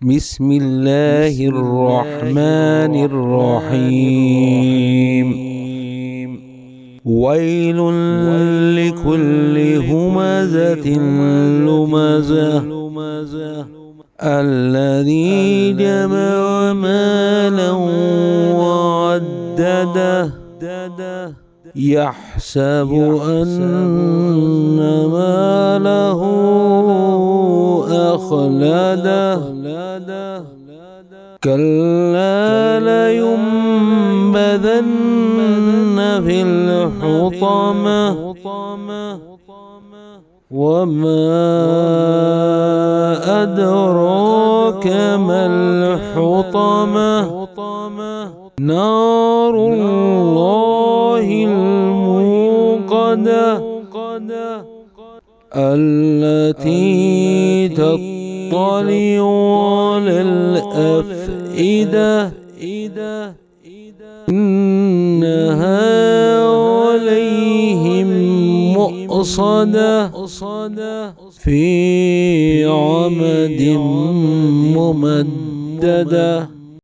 بسم الله الرحمن الرحيم. ويل لكل همزة لمزة الذي جمع مالا وعدده يحسب أن ماله أخلده كلا لينبذن في الحطمة وما أدراك ما الحطمة نار الله الموقدة التي تطلع على الأفئدة إنها عليهم مؤصدة في عمد ممددة.